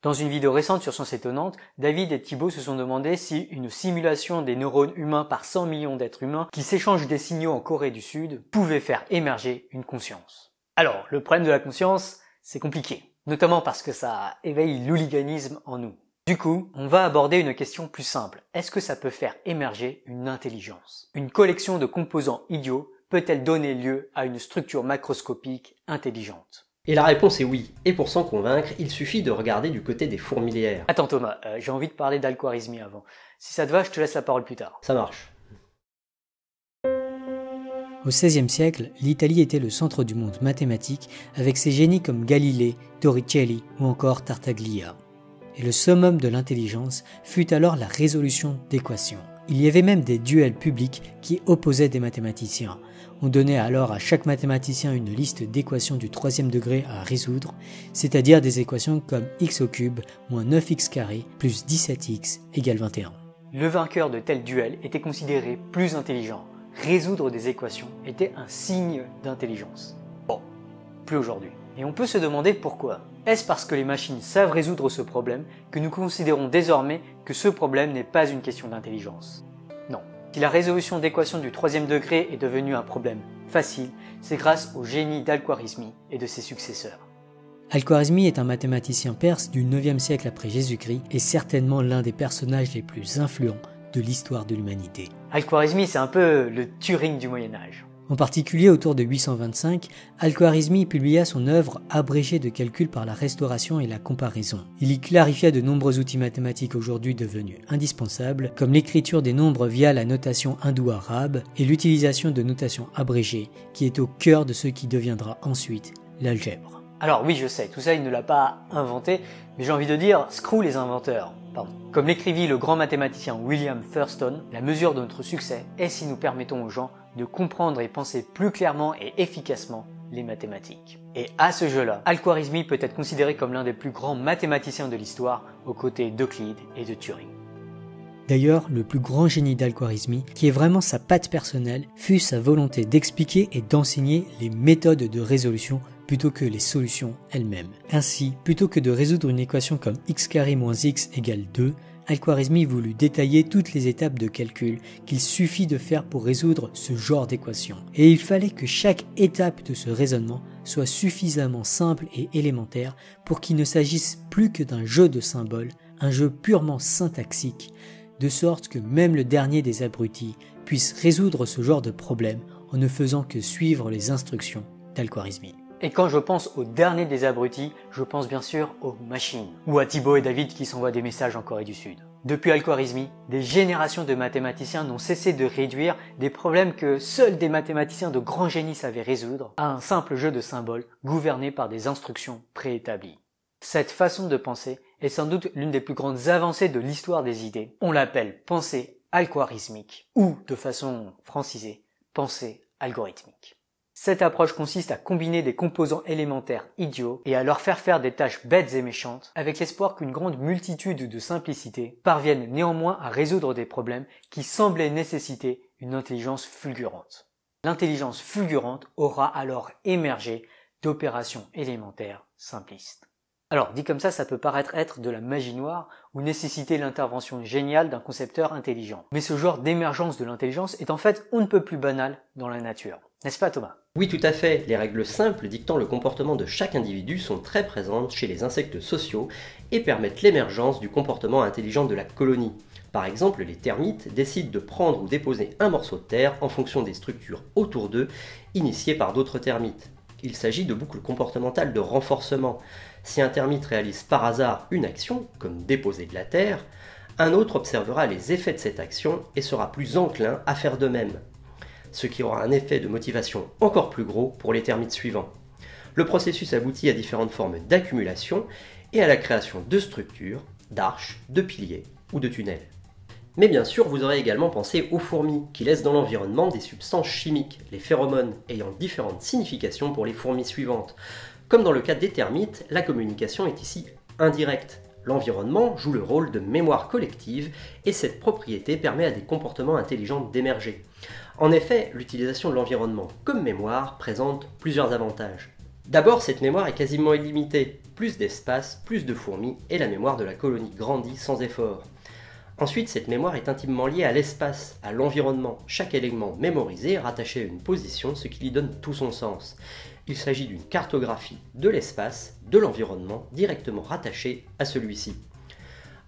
Dans une vidéo récente sur Science Étonnante, David et Thibaut se sont demandé si une simulation des neurones humains par 100 millions d'êtres humains qui s'échangent des signaux en Corée du Sud pouvait faire émerger une conscience. Alors, le problème de la conscience, c'est compliqué, notamment parce que ça éveille l'hooliganisme en nous. Du coup, on va aborder une question plus simple. Est-ce que ça peut faire émerger une intelligence? Une collection de composants idiots peut-elle donner lieu à une structure macroscopique intelligente? Et la réponse est oui, et pour s'en convaincre, il suffit de regarder du côté des fourmilières. Attends Thomas, j'ai envie de parler d'Al-Khwarizmi avant. Si ça te va, je te laisse la parole plus tard. Ça marche. Au XVIe siècle, l'Italie était le centre du monde mathématique avec ses génies comme Galilée, Torricelli ou encore Tartaglia. Et le summum de l'intelligence fut alors la résolution d'équations. Il y avait même des duels publics qui opposaient des mathématiciens. On donnait alors à chaque mathématicien une liste d'équations du troisième degré à résoudre, c'est-à-dire des équations comme x au cube moins 9x carré plus 17x égale 21. Le vainqueur de tel duel était considéré plus intelligent. Résoudre des équations était un signe d'intelligence. Bon, plus aujourd'hui. Et on peut se demander pourquoi. Est-ce parce que les machines savent résoudre ce problème que nous considérons désormais que ce problème n'est pas une question d'intelligence? Non. Si la résolution d'équations du troisième degré est devenue un problème facile, c'est grâce au génie d'Al-Khwarizmi et de ses successeurs. Al-Khwarizmi est un mathématicien perse du 9e siècle après Jésus-Christ et certainement l'un des personnages les plus influents de l'histoire de l'humanité. Al-Khwarizmi, c'est un peu le Turing du Moyen-Âge. En particulier autour de 825, Al-Khwarizmi publia son œuvre abrégée de calcul par la restauration et la comparaison. Il y clarifia de nombreux outils mathématiques aujourd'hui devenus indispensables, comme l'écriture des nombres via la notation hindoue-arabe et l'utilisation de notation abrégée, qui est au cœur de ce qui deviendra ensuite l'algèbre. Alors oui, je sais, tout ça il ne l'a pas inventé, mais j'ai envie de dire, screw les inventeurs. Pardon. Comme l'écrivit le grand mathématicien William Thurston, la mesure de notre succès est si nous permettons aux gens de comprendre et penser plus clairement et efficacement les mathématiques. Et à ce jeu-là, Al-Khwarizmi peut être considéré comme l'un des plus grands mathématiciens de l'histoire, aux côtés d'Euclide et de Turing. D'ailleurs, le plus grand génie d'Al-Khwarizmi, qui est vraiment sa patte personnelle, fut sa volonté d'expliquer et d'enseigner les méthodes de résolution plutôt que les solutions elles-mêmes. Ainsi, plutôt que de résoudre une équation comme x carré moins x égale 2, Al-Khwarizmi voulut détailler toutes les étapes de calcul qu'il suffit de faire pour résoudre ce genre d'équation. Et il fallait que chaque étape de ce raisonnement soit suffisamment simple et élémentaire pour qu'il ne s'agisse plus que d'un jeu de symboles, un jeu purement syntaxique, de sorte que même le dernier des abrutis puisse résoudre ce genre de problème en ne faisant que suivre les instructions d'Al-Khwarizmi. Et quand je pense au dernier des abrutis, je pense bien sûr aux machines, ou à Thibaut et David qui s'envoient des messages en Corée du Sud. Depuis Al-Khwarizmi, des générations de mathématiciens n'ont cessé de réduire des problèmes que seuls des mathématiciens de grand génie savaient résoudre à un simple jeu de symboles gouverné par des instructions préétablies. Cette façon de penser est sans doute l'une des plus grandes avancées de l'histoire des idées. On l'appelle pensée al-khwarizmique, ou, de façon francisée, pensée algorithmique. Cette approche consiste à combiner des composants élémentaires idiots et à leur faire des tâches bêtes et méchantes avec l'espoir qu'une grande multitude de simplicités parviennent néanmoins à résoudre des problèmes qui semblaient nécessiter une intelligence fulgurante. L'intelligence fulgurante aura alors émergé d'opérations élémentaires simplistes. Alors, dit comme ça peut paraître être de la magie noire ou nécessiter l'intervention géniale d'un concepteur intelligent. Mais ce genre d'émergence de l'intelligence est en fait on ne peut plus banal dans la nature. N'est-ce pas Thomas? Oui, tout à fait. Les règles simples dictant le comportement de chaque individu sont très présentes chez les insectes sociaux et permettent l'émergence du comportement intelligent de la colonie. Par exemple, les termites décident de prendre ou déposer un morceau de terre en fonction des structures autour d'eux, initiées par d'autres termites. Il s'agit de boucles comportementales de renforcement. Si un termite réalise par hasard une action, comme déposer de la terre, un autre observera les effets de cette action et sera plus enclin à faire de même, ce qui aura un effet de motivation encore plus gros pour les termites suivants. Le processus aboutit à différentes formes d'accumulation et à la création de structures, d'arches, de piliers ou de tunnels. Mais bien sûr, vous aurez également pensé aux fourmis, qui laissent dans l'environnement des substances chimiques, les phéromones, ayant différentes significations pour les fourmis suivantes. Comme dans le cas des termites, la communication est ici indirecte. L'environnement joue le rôle de mémoire collective et cette propriété permet à des comportements intelligents d'émerger. En effet, l'utilisation de l'environnement comme mémoire présente plusieurs avantages. D'abord, cette mémoire est quasiment illimitée. Plus d'espace, plus de fourmis, et la mémoire de la colonie grandit sans effort. Ensuite, cette mémoire est intimement liée à l'espace, à l'environnement. Chaque élément mémorisé est rattaché à une position, ce qui lui donne tout son sens. Il s'agit d'une cartographie de l'espace, de l'environnement, directement rattachée à celui-ci.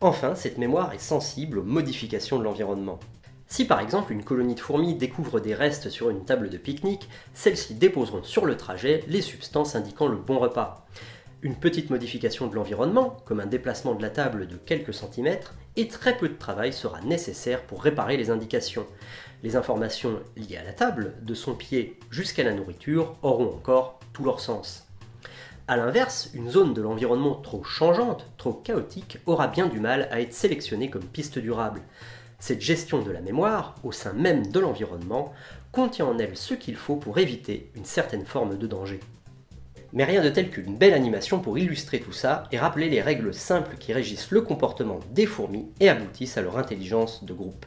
Enfin, cette mémoire est sensible aux modifications de l'environnement. Si par exemple une colonie de fourmis découvre des restes sur une table de pique-nique, celles-ci déposeront sur le trajet les substances indiquant le bon repas. Une petite modification de l'environnement, comme un déplacement de la table de quelques centimètres, et très peu de travail sera nécessaire pour réparer les indications. Les informations liées à la table, de son pied jusqu'à la nourriture, auront encore tout leur sens. A l'inverse, une zone de l'environnement trop changeante, trop chaotique, aura bien du mal à être sélectionnée comme piste durable. Cette gestion de la mémoire, au sein même de l'environnement, contient en elle ce qu'il faut pour éviter une certaine forme de danger. Mais rien de tel qu'une belle animation pour illustrer tout ça et rappeler les règles simples qui régissent le comportement des fourmis et aboutissent à leur intelligence de groupe.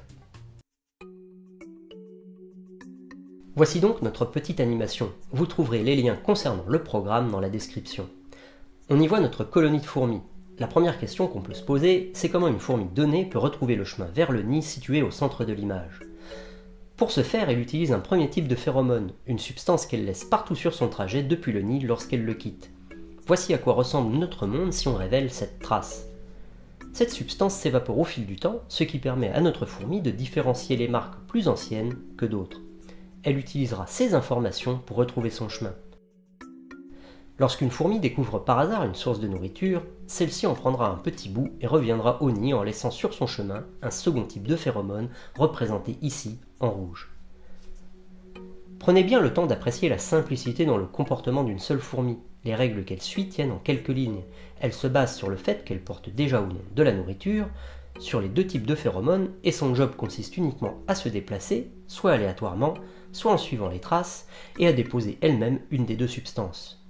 Voici donc notre petite animation. Vous trouverez les liens concernant le programme dans la description. On y voit notre colonie de fourmis. La première question qu'on peut se poser, c'est comment une fourmi donnée peut retrouver le chemin vers le nid situé au centre de l'image. Pour ce faire, elle utilise un premier type de phéromone, une substance qu'elle laisse partout sur son trajet depuis le nid lorsqu'elle le quitte. Voici à quoi ressemble notre monde si on révèle cette trace. Cette substance s'évapore au fil du temps, ce qui permet à notre fourmi de différencier les marques plus anciennes que d'autres. Elle utilisera ces informations pour retrouver son chemin. Lorsqu'une fourmi découvre par hasard une source de nourriture, celle-ci en prendra un petit bout et reviendra au nid en laissant sur son chemin un second type de phéromone représenté ici en rouge. Prenez bien le temps d'apprécier la simplicité dans le comportement d'une seule fourmi. Les règles qu'elle suit tiennent en quelques lignes. Elle se base sur le fait qu'elle porte déjà ou non de la nourriture, sur les deux types de phéromones, et son job consiste uniquement à se déplacer, soit aléatoirement, soit en suivant les traces, et à déposer elle-même une des deux substances.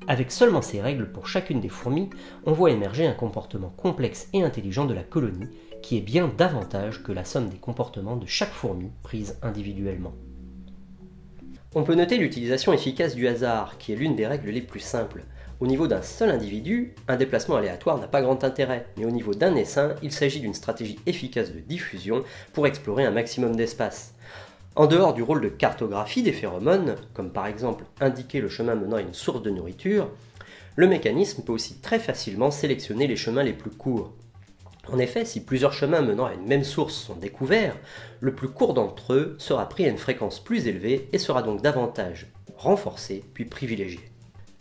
Avec seulement ces règles pour chacune des fourmis, on voit émerger un comportement complexe et intelligent de la colonie, qui est bien davantage que la somme des comportements de chaque fourmi prise individuellement. On peut noter l'utilisation efficace du hasard, qui est l'une des règles les plus simples. Au niveau d'un seul individu, un déplacement aléatoire n'a pas grand intérêt, mais au niveau d'un essaim, il s'agit d'une stratégie efficace de diffusion pour explorer un maximum d'espace. En dehors du rôle de cartographie des phéromones, comme par exemple indiquer le chemin menant à une source de nourriture, le mécanisme peut aussi très facilement sélectionner les chemins les plus courts. En effet, si plusieurs chemins menant à une même source sont découverts, le plus court d'entre eux sera pris à une fréquence plus élevée et sera donc davantage renforcé puis privilégié.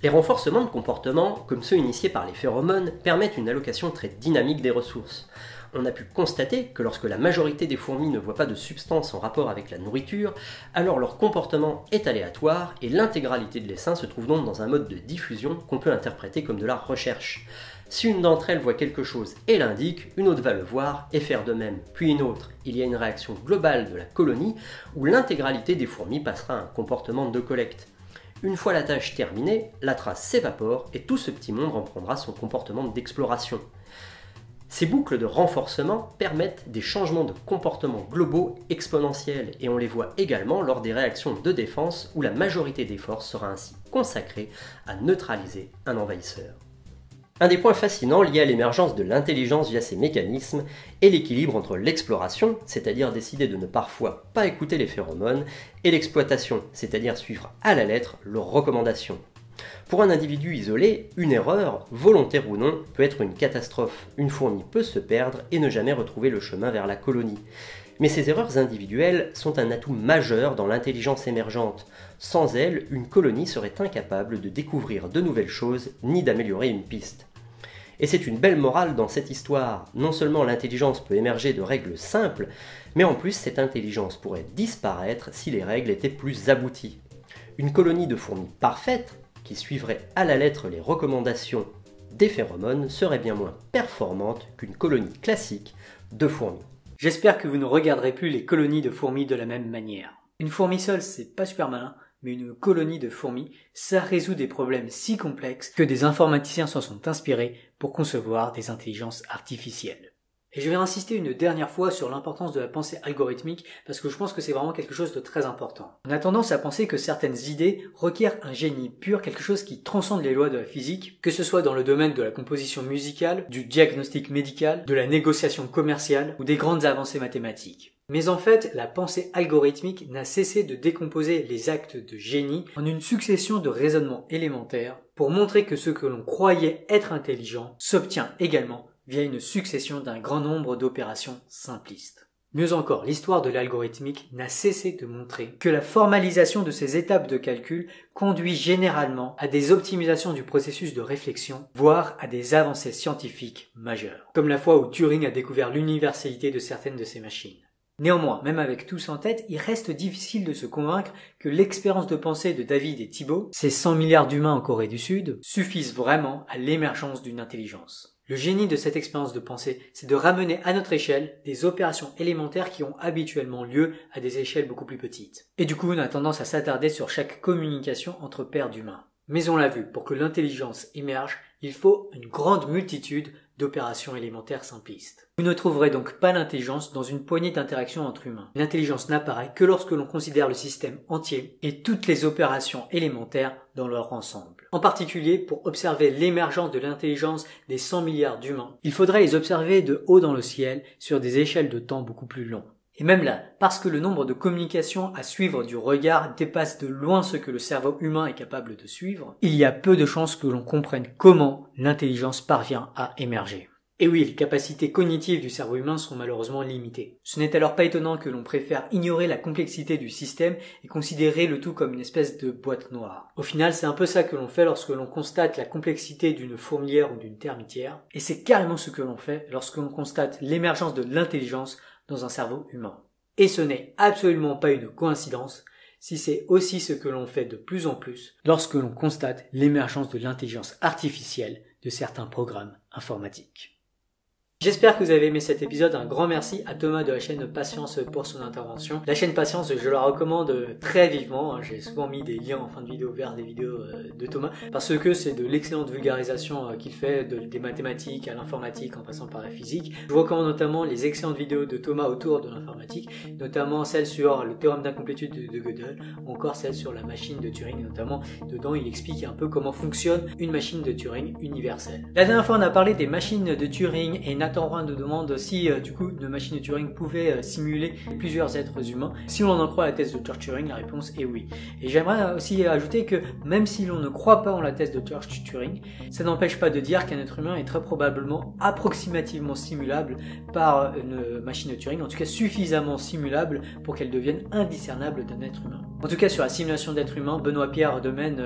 Les renforcements de comportement, comme ceux initiés par les phéromones, permettent une allocation très dynamique des ressources. On a pu constater que lorsque la majorité des fourmis ne voient pas de substance en rapport avec la nourriture, alors leur comportement est aléatoire et l'intégralité de l'essaim se trouve donc dans un mode de diffusion qu'on peut interpréter comme de la recherche. Si une d'entre elles voit quelque chose et l'indique, une autre va le voir et faire de même, puis une autre. Il y a une réaction globale de la colonie où l'intégralité des fourmis passera à un comportement de collecte. Une fois la tâche terminée, la trace s'évapore et tout ce petit monde reprendra son comportement d'exploration. Ces boucles de renforcement permettent des changements de comportement globaux exponentiels et on les voit également lors des réactions de défense où la majorité des forces sera ainsi consacrée à neutraliser un envahisseur. Un des points fascinants liés à l'émergence de l'intelligence via ces mécanismes est l'équilibre entre l'exploration, c'est-à-dire décider de ne parfois pas écouter les phéromones, et l'exploitation, c'est-à-dire suivre à la lettre leurs recommandations. Pour un individu isolé, une erreur, volontaire ou non, peut être une catastrophe. Une fourmi peut se perdre et ne jamais retrouver le chemin vers la colonie. Mais ces erreurs individuelles sont un atout majeur dans l'intelligence émergente. Sans elles, une colonie serait incapable de découvrir de nouvelles choses ni d'améliorer une piste. Et c'est une belle morale dans cette histoire. Non seulement l'intelligence peut émerger de règles simples, mais en plus cette intelligence pourrait disparaître si les règles étaient plus abouties. Une colonie de fourmis parfaite, qui suivrait à la lettre les recommandations des phéromones, serait bien moins performante qu'une colonie classique de fourmis. J'espère que vous ne regarderez plus les colonies de fourmis de la même manière. Une fourmi seule, c'est pas super malin, mais une colonie de fourmis, ça résout des problèmes si complexes que des informaticiens s'en sont inspirés pour concevoir des intelligences artificielles. Et je vais insister une dernière fois sur l'importance de la pensée algorithmique parce que je pense que c'est vraiment quelque chose de très important. On a tendance à penser que certaines idées requièrent un génie pur, quelque chose qui transcende les lois de la physique, que ce soit dans le domaine de la composition musicale, du diagnostic médical, de la négociation commerciale ou des grandes avancées mathématiques. Mais en fait, la pensée algorithmique n'a cessé de décomposer les actes de génie en une succession de raisonnements élémentaires pour montrer que ce que l'on croyait être intelligent s'obtient également via une succession d'un grand nombre d'opérations simplistes. Mieux encore, l'histoire de l'algorithmique n'a cessé de montrer que la formalisation de ces étapes de calcul conduit généralement à des optimisations du processus de réflexion, voire à des avancées scientifiques majeures, comme la fois où Turing a découvert l'universalité de certaines de ces machines. Néanmoins, même avec tout ça en tête, il reste difficile de se convaincre que l'expérience de pensée de David et Thibault, ces 100 milliards d'humains en Corée du Sud, suffisent vraiment à l'émergence d'une intelligence. Le génie de cette expérience de pensée, c'est de ramener à notre échelle des opérations élémentaires qui ont habituellement lieu à des échelles beaucoup plus petites. Et du coup, on a tendance à s'attarder sur chaque communication entre paires d'humains. Mais on l'a vu, pour que l'intelligence émerge, il faut une grande multitude d'opérations élémentaires simplistes. Vous ne trouverez donc pas l'intelligence dans une poignée d'interactions entre humains. L'intelligence n'apparaît que lorsque l'on considère le système entier et toutes les opérations élémentaires dans leur ensemble. En particulier, pour observer l'émergence de l'intelligence des 100 milliards d'humains, il faudrait les observer de haut dans le ciel sur des échelles de temps beaucoup plus longues. Et même là, parce que le nombre de communications à suivre du regard dépasse de loin ce que le cerveau humain est capable de suivre, il y a peu de chances que l'on comprenne comment l'intelligence parvient à émerger. Et oui, les capacités cognitives du cerveau humain sont malheureusement limitées. Ce n'est alors pas étonnant que l'on préfère ignorer la complexité du système et considérer le tout comme une espèce de boîte noire. Au final, c'est un peu ça que l'on fait lorsque l'on constate la complexité d'une fourmilière ou d'une termitière, et c'est carrément ce que l'on fait lorsque l'on constate l'émergence de l'intelligence dans un cerveau humain. Et ce n'est absolument pas une coïncidence si c'est aussi ce que l'on fait de plus en plus lorsque l'on constate l'émergence de l'intelligence artificielle de certains programmes informatiques. J'espère que vous avez aimé cet épisode. Un grand merci à Thomas de la chaîne Patience pour son intervention. La chaîne Patience, je la recommande très vivement. J'ai souvent mis des liens en fin de vidéo vers des vidéos de Thomas parce que c'est de l'excellente vulgarisation qu'il fait des mathématiques à l'informatique en passant par la physique. Je vous recommande notamment les excellentes vidéos de Thomas autour de l'informatique, notamment celle sur le théorème d'incomplétude de Gödel, ou encore celle sur la machine de Turing. Notamment, dedans, il explique un peu comment fonctionne une machine de Turing universelle. La dernière fois, on a parlé des machines de Turing et Nathan Roy nous demande si du coup une machine de Turing pouvait simuler plusieurs êtres humains. Si on en croit la thèse de Church-Turing, la réponse est oui. Et j'aimerais aussi ajouter que même si l'on ne croit pas en la thèse de Church-Turing, ça n'empêche pas de dire qu'un être humain est très probablement approximativement simulable par une machine de Turing, en tout cas suffisamment simulable pour qu'elle devienne indiscernable d'un être humain. En tout cas, sur la simulation d'êtres humains, Benoît-Pierre Demaine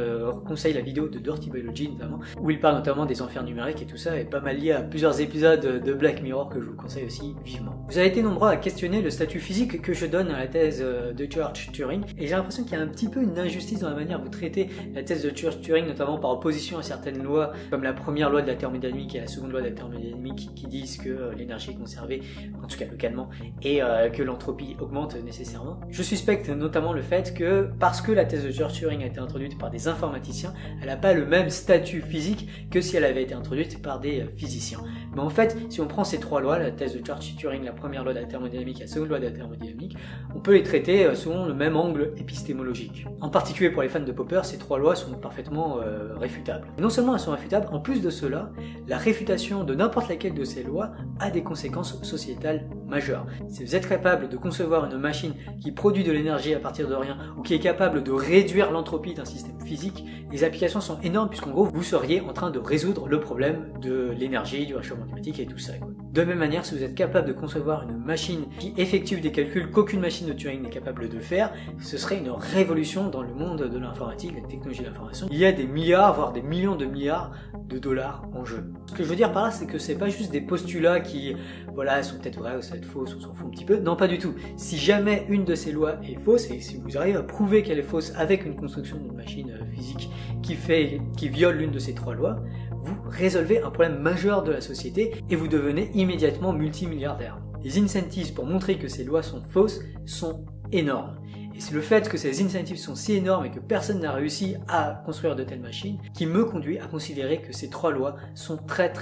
conseille la vidéo de Dirty Biology notamment, où il parle notamment des enfers numériques et tout ça, est pas mal lié à plusieurs épisodes de Black Mirror que je vous conseille aussi vivement. Vous avez été nombreux à questionner le statut physique que je donne à la thèse de Church-Turing, et j'ai l'impression qu'il y a un petit peu une injustice dans la manière dont vous traitez la thèse de Church-Turing, notamment par opposition à certaines lois, comme la première loi de la thermodynamique et la seconde loi de la thermodynamique, qui disent que l'énergie est conservée, en tout cas localement, et que l'entropie augmente nécessairement. Je suspecte notamment le fait que parce que la thèse de Church-Turing a été introduite par des informaticiens, elle n'a pas le même statut physique que si elle avait été introduite par des physiciens. Mais en fait, si on prend ces trois lois, la thèse de Church-Turing, la première loi de la thermodynamique et la seconde loi de la thermodynamique, on peut les traiter selon le même angle épistémologique. En particulier pour les fans de Popper, ces trois lois sont parfaitement réfutables. Et non seulement elles sont réfutables, en plus de cela, la réfutation de n'importe laquelle de ces lois a des conséquences sociétales majeures. Si vous êtes capable de concevoir une machine qui produit de l'énergie à partir de rien, ou qui est capable de réduire l'entropie d'un système physique, les applications sont énormes puisqu'en gros, vous seriez en train de résoudre le problème de l'énergie, du réchauffement climatique et tout ça. De même manière, si vous êtes capable de concevoir une machine qui effectue des calculs qu'aucune machine de Turing n'est capable de faire, ce serait une révolution dans le monde de l'informatique, de la technologie de l'information. Il y a des milliards, voire des millions de milliards de dollars en jeu. Ce que je veux dire par là, c'est que c'est pas juste des postulats qui, voilà, sont peut-être vrais ou ça va être fausses, on s'en fout un petit peu. Non, pas du tout. Si jamais une de ces lois est fausse, et si vous arrivez à prouver qu'elle est fausse avec une construction d'une machine physique qui viole l'une de ces trois lois, vous résolvez un problème majeur de la société et vous devenez immédiatement multimilliardaire. Les incentives pour montrer que ces lois sont fausses sont énormes. Et c'est le fait que ces incentives sont si énormes et que personne n'a réussi à construire de telles machines qui me conduit à considérer que ces 3 lois sont très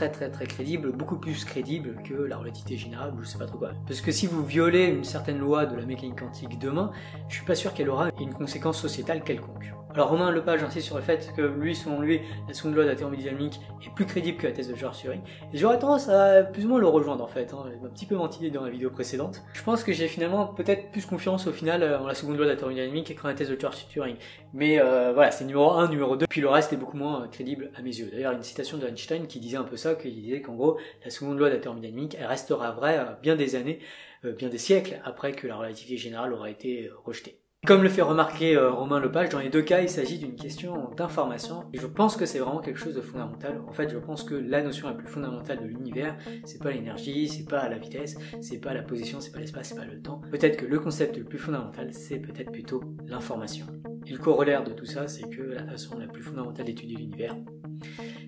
crédibles, beaucoup plus crédibles que la relativité générale ou je sais pas trop quoi. Parce que si vous violez une certaine loi de la mécanique quantique demain, je suis pas sûr qu'elle aura une conséquence sociétale quelconque. Alors Romain Lepage insiste sur le fait que selon lui, la seconde loi de la thermodynamique est plus crédible que la thèse de George-Turing. Et j'aurais tendance à plus ou moins le rejoindre en fait. Il m'a un petit peu menti dans la vidéo précédente. Je pense que j'ai finalement peut-être plus confiance au final en la seconde loi de la thermodynamique qu'en la thèse de George-Turing. Mais voilà, c'est numéro 1, numéro 2, puis le reste est beaucoup moins crédible à mes yeux. D'ailleurs, une citation de Einstein qui disait un peu ça, qui disait qu'en gros, la seconde loi de la thermodynamique, elle restera vraie bien des années, bien des siècles après que la relativité générale aura été rejetée. Comme le fait remarquer Romain Lepage, dans les 2 cas, il s'agit d'une question d'information. Et je pense que c'est vraiment quelque chose de fondamental. En fait, je pense que la notion la plus fondamentale de l'univers, c'est pas l'énergie, c'est pas la vitesse, c'est pas la position, c'est pas l'espace, c'est pas le temps. Peut-être que le concept le plus fondamental, c'est peut-être plutôt l'information. Et le corollaire de tout ça, c'est que la façon la plus fondamentale d'étudier l'univers,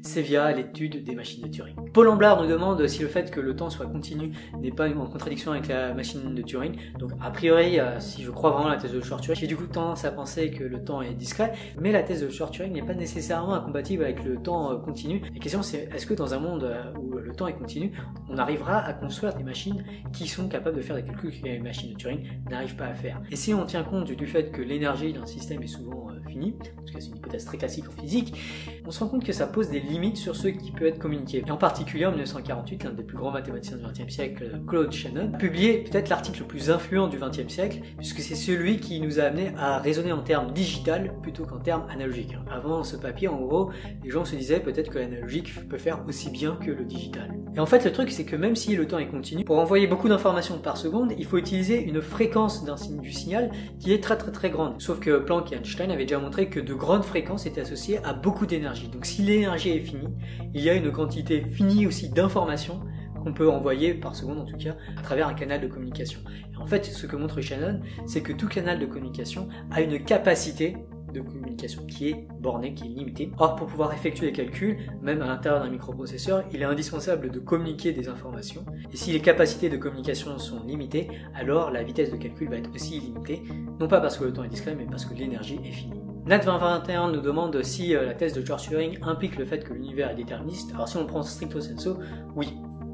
c'est via l'étude des machines de Turing. Paul Amblard nous demande si le fait que le temps soit continu n'est pas en contradiction avec la machine de Turing. Donc a priori, si je crois vraiment à la thèse de Shor-Turing, j'ai du coup tendance à penser que le temps est discret, mais la thèse de Shor-Turing n'est pas nécessairement incompatible avec le temps continu. La question c'est, est-ce que dans un monde où le temps est continu, on arrivera à construire des machines qui sont capables de faire des calculs que les machines de Turing n'arrivent pas à faire? Et si on tient compte du fait que l'énergie d'un système est souvent finie, en tout cas c'est une hypothèse très classique en physique, on se rend compte que ça pose des limites sur ce qui peut être communiqué. Et en particulier en 1948, l'un des plus grands mathématiciens du XXe siècle, Claude Shannon, a publié peut-être l'article le plus influent du XXe siècle, puisque c'est celui qui nous a amené à raisonner en termes digital plutôt qu'en termes analogiques. Avant ce papier, en gros, les gens se disaient peut-être que l'analogique peut faire aussi bien que le digital. Et en fait, le truc, c'est que même si le temps est continu, pour envoyer beaucoup d'informations par seconde, il faut utiliser une fréquence du signal qui est très grande. Sauf que Planck et Einstein avaient déjà montré que de grandes fréquences étaient associées à beaucoup d'énergie. Donc si l'énergie est finie, il y a une quantité finie aussi d'informations qu'on peut envoyer par seconde en tout cas à travers un canal de communication. Et en fait, ce que montre Shannon, c'est que tout canal de communication a une capacité de communication qui est bornée, qui est limitée. Or, pour pouvoir effectuer les calculs, même à l'intérieur d'un microprocesseur, il est indispensable de communiquer des informations. Et si les capacités de communication sont limitées, alors la vitesse de calcul va être aussi limitée, non pas parce que le temps est discret, mais parce que l'énergie est finie. Nat2021 nous demande si la thèse de George Turing implique le fait que l'univers est déterministe. Alors si on prend stricto sensu, oui.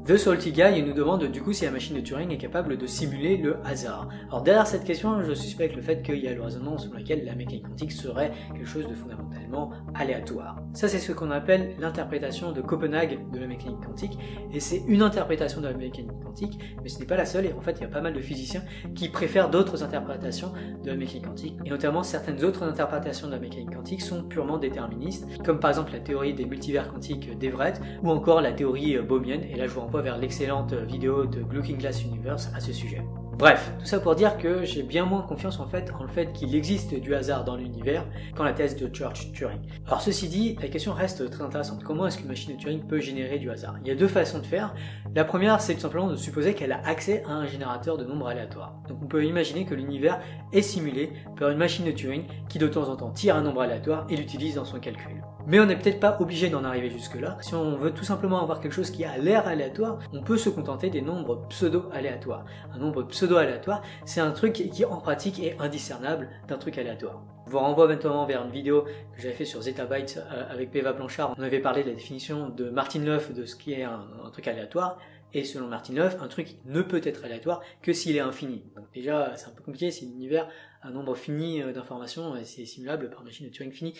The Salty Guy nous demande du coup si la machine de Turing est capable de simuler le hasard. Alors derrière cette question, je suspecte le fait qu'il y a le raisonnement selon lequel la mécanique quantique serait quelque chose de fondamentalement aléatoire. Ça c'est ce qu'on appelle l'interprétation de Copenhague de la mécanique quantique, et c'est une interprétation de la mécanique quantique, mais ce n'est pas la seule, et en fait il y a pas mal de physiciens qui préfèrent d'autres interprétations de la mécanique quantique, et notamment certaines autres interprétations de la mécanique quantique sont purement déterministes, comme par exemple la théorie des multivers quantiques d'Everett, ou encore la théorie bohmienne, et là je vous renvoie vers l'excellente vidéo de Looking Glass Universe à ce sujet. Bref, tout ça pour dire que j'ai bien moins confiance en le fait qu'il existe du hasard dans l'univers qu'en la thèse de George Turing. Alors ceci dit, la question reste très intéressante. Comment est-ce qu'une machine de Turing peut générer du hasard? Il y a 2 façons de faire. La première, c'est tout simplement de supposer qu'elle a accès à un générateur de nombres aléatoires. Donc on peut imaginer que l'univers est simulé par une machine de Turing qui de temps en temps tire un nombre aléatoire et l'utilise dans son calcul. Mais on n'est peut-être pas obligé d'en arriver jusque-là. Si on veut tout simplement avoir quelque chose qui a l'air aléatoire, on peut se contenter des nombres pseudo-aléatoires. Un nombre pseudo-aléatoire, c'est un truc qui en pratique est indiscernable d'un truc aléatoire. Je vous renvoie maintenant vers une vidéo que j'avais fait sur Zetabytes avec Peva Blanchard. On avait parlé de la définition de Martin Löf de ce qui est un truc aléatoire. Et selon Martin Löf, un truc ne peut être aléatoire que s'il est infini. Donc déjà, c'est un peu compliqué si l'univers a un nombre fini d'informations et c'est simulable par machine de Turing finie.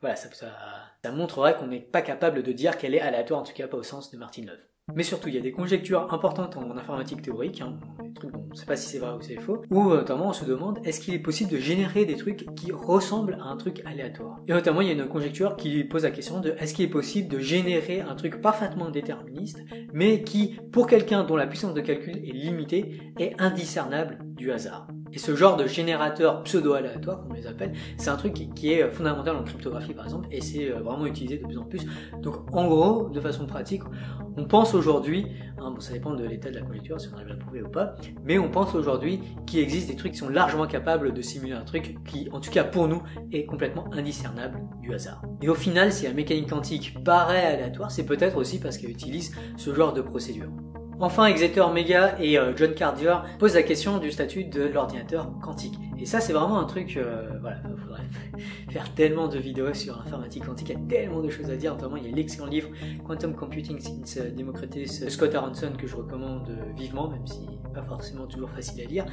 Voilà, ça montrerait qu'on n'est pas capable de dire qu'elle est aléatoire, en tout cas pas au sens de Martin Löf. Mais surtout, il y a des conjectures importantes en informatique théorique, des trucs dont on ne sait pas si c'est vrai ou si c'est faux, où notamment on se demande est-ce qu'il est possible de générer des trucs qui ressemblent à un truc aléatoire. Et notamment, il y a une conjecture qui pose la question de est-ce qu'il est possible de générer un truc parfaitement déterministe, mais qui, pour quelqu'un dont la puissance de calcul est limitée, est indiscernable du hasard. Et ce genre de générateur pseudo-aléatoire, comme on les appelle, c'est un truc qui est fondamental en cryptographie par exemple, et c'est vraiment utilisé de plus en plus. Donc en gros, de façon pratique, on pense aujourd'hui, bon ça dépend de l'état de la conjecture, si on arrive à le prouver ou pas, mais on pense aujourd'hui qu'il existe des trucs qui sont largement capables de simuler un truc qui, en tout cas pour nous, est complètement indiscernable du hasard. Et au final, si la mécanique quantique paraît aléatoire, c'est peut-être aussi parce qu'elle utilise ce genre de procédure. Enfin, Exeter Mega et John Cardier posent la question du statut de l'ordinateur quantique. Et ça, c'est vraiment un truc, voilà, il faudrait faire tellement de vidéos sur l'informatique quantique, il y a tellement de choses à dire, notamment il y a l'excellent livre Quantum Computing Since Democritus de Scott Aronson que je recommande vivement, même si pas forcément toujours facile à lire.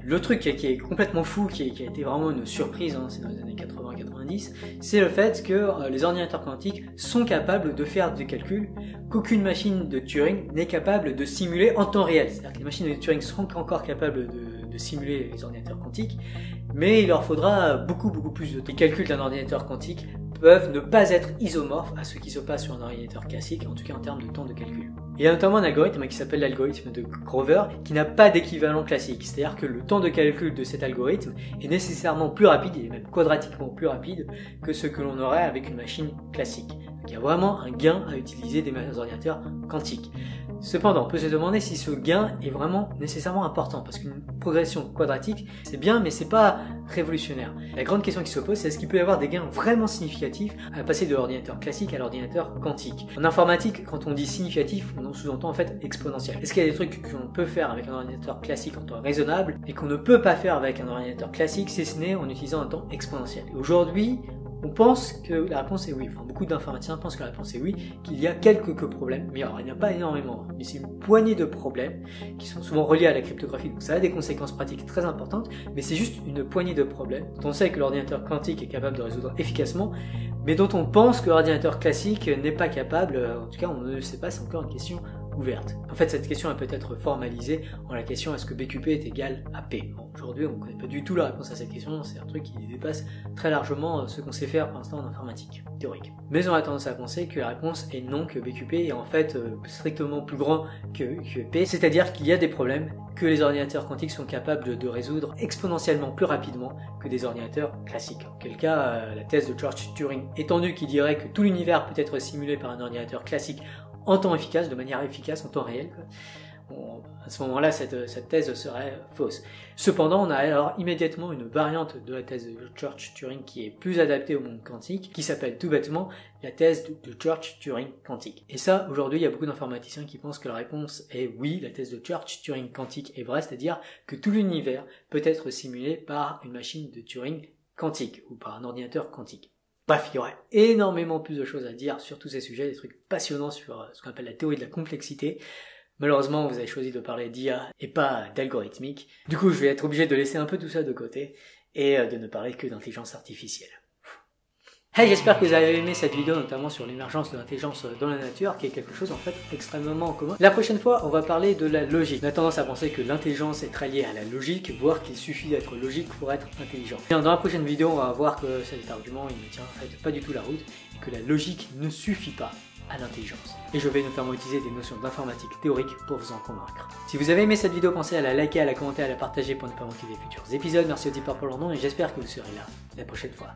Le truc qui est complètement fou, qui a été vraiment une surprise, hein, c'est dans les années 80-90, c'est le fait que les ordinateurs quantiques sont capables de faire des calculs qu'aucune machine de Turing n'est capable de simuler en temps réel. C'est-à-dire que les machines de Turing seront encore capables de simuler les ordinateurs quantiques, mais il leur faudra beaucoup plus de temps. Les calculs d'un ordinateur quantique peuvent ne pas être isomorphes à ce qui se passe sur un ordinateur classique, en tout cas en termes de temps de calcul. Il y a notamment un algorithme qui s'appelle l'algorithme de Grover, qui n'a pas d'équivalent classique, c'est-à-dire que le temps de calcul de cet algorithme est nécessairement plus rapide, et même quadratiquement plus rapide, que ce que l'on aurait avec une machine classique. Donc il y a vraiment un gain à utiliser des ordinateurs quantiques. Cependant, on peut se demander si ce gain est vraiment nécessairement important, parce qu'une progression quadratique, c'est bien, mais c'est pas révolutionnaire. La grande question qui se pose, c'est est-ce qu'il peut y avoir des gains vraiment significatifs à passer de l'ordinateur classique à l'ordinateur quantique? En informatique, quand on dit significatif, on sous-entend en fait exponentiel. Est-ce qu'il y a des trucs qu'on peut faire avec un ordinateur classique en temps raisonnable, et qu'on ne peut pas faire avec un ordinateur classique, si ce n'est en utilisant un temps exponentiel? Et aujourd'hui, on pense que la réponse est oui, enfin beaucoup d'informaticiens pensent que la réponse est oui, qu'il y a quelques problèmes, mais alors il n'y en a pas énormément, mais c'est une poignée de problèmes qui sont souvent reliés à la cryptographie, donc ça a des conséquences pratiques très importantes, mais c'est juste une poignée de problèmes dont on sait que l'ordinateur quantique est capable de résoudre efficacement, mais dont on pense que l'ordinateur classique n'est pas capable, en tout cas on ne sait pas, c'est encore une question ouverte. En fait, cette question est peut-être formalisée en la question est-ce que BQP est égal à P? Bon, aujourd'hui, on ne connaît pas du tout la réponse à cette question, c'est un truc qui dépasse très largement ce qu'on sait faire pour l'instant en informatique théorique. Mais on a tendance à penser que la réponse est non, que BQP est en fait strictement plus grand que P, c'est-à-dire qu'il y a des problèmes que les ordinateurs quantiques sont capables de résoudre exponentiellement plus rapidement que des ordinateurs classiques. En quel cas, la thèse de Church-Turing étendue qui dirait que tout l'univers peut être simulé par un ordinateur classique en temps efficace, de manière efficace, en temps réel. Bon, à ce moment-là, cette thèse serait fausse. Cependant, on a alors immédiatement une variante de la thèse de Church-Turing qui est plus adaptée au monde quantique, qui s'appelle tout bêtement la thèse de Church-Turing quantique. Et ça, aujourd'hui, il y a beaucoup d'informaticiens qui pensent que la réponse est oui, la thèse de Church-Turing quantique est vraie, c'est-à-dire que tout l'univers peut être simulé par une machine de Turing quantique, ou par un ordinateur quantique. Bref, il y aurait énormément plus de choses à dire sur tous ces sujets, des trucs passionnants sur ce qu'on appelle la théorie de la complexité. Malheureusement, vous avez choisi de parler d'IA et pas d'algorithmique. Du coup, je vais être obligé de laisser un peu tout ça de côté et de ne parler que d'intelligence artificielle. Hey, j'espère que vous avez aimé cette vidéo, notamment sur l'émergence de l'intelligence dans la nature, qui est quelque chose en fait extrêmement commun. La prochaine fois, on va parler de la logique. On a tendance à penser que l'intelligence est très liée à la logique, voire qu'il suffit d'être logique pour être intelligent. Bien, dans la prochaine vidéo, on va voir que cet argument, il ne tient en fait pas du tout la route, et que la logique ne suffit pas à l'intelligence. Et je vais notamment utiliser des notions d'informatique théorique pour vous en convaincre. Si vous avez aimé cette vidéo, pensez à la liker, à la commenter, à la partager pour ne pas manquer des futurs épisodes. Merci aux tipeurs pour leur nom et j'espère que vous serez là la prochaine fois.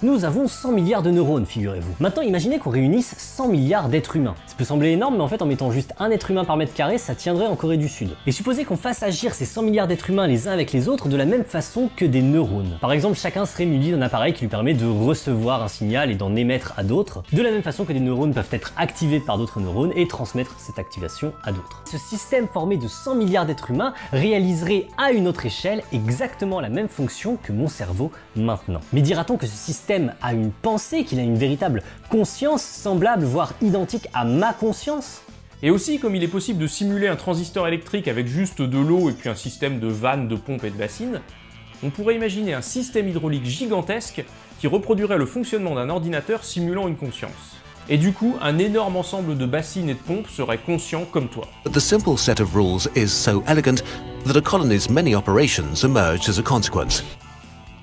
Nous avons 100 milliards de neurones, figurez-vous. Maintenant, imaginez qu'on réunisse 100 milliards d'êtres humains. Ça peut sembler énorme, mais en fait, en mettant juste un être humain par mètre carré, ça tiendrait en Corée du Sud. Et supposez qu'on fasse agir ces 100 milliards d'êtres humains les uns avec les autres de la même façon que des neurones. Par exemple, chacun serait muni d'un appareil qui lui permet de recevoir un signal et d'en émettre à d'autres, de la même façon que des neurones peuvent être activés par d'autres neurones et transmettre cette activation à d'autres. Ce système formé de 100 milliards d'êtres humains réaliserait à une autre échelle exactement la même fonction que mon cerveau maintenant. Mais dira-t-on que ce système a une pensée, qu'il a une véritable conscience semblable, voire identique à ma conscience? Et aussi, comme il est possible de simuler un transistor électrique avec juste de l'eau et puis un système de vannes, de pompes et de bassines, on pourrait imaginer un système hydraulique gigantesque qui reproduirait le fonctionnement d'un ordinateur simulant une conscience. Et du coup, un énorme ensemble de bassines et de pompes serait conscient comme toi. The simple set of rules is so elegant that a colony's many operations emerge as a consequence.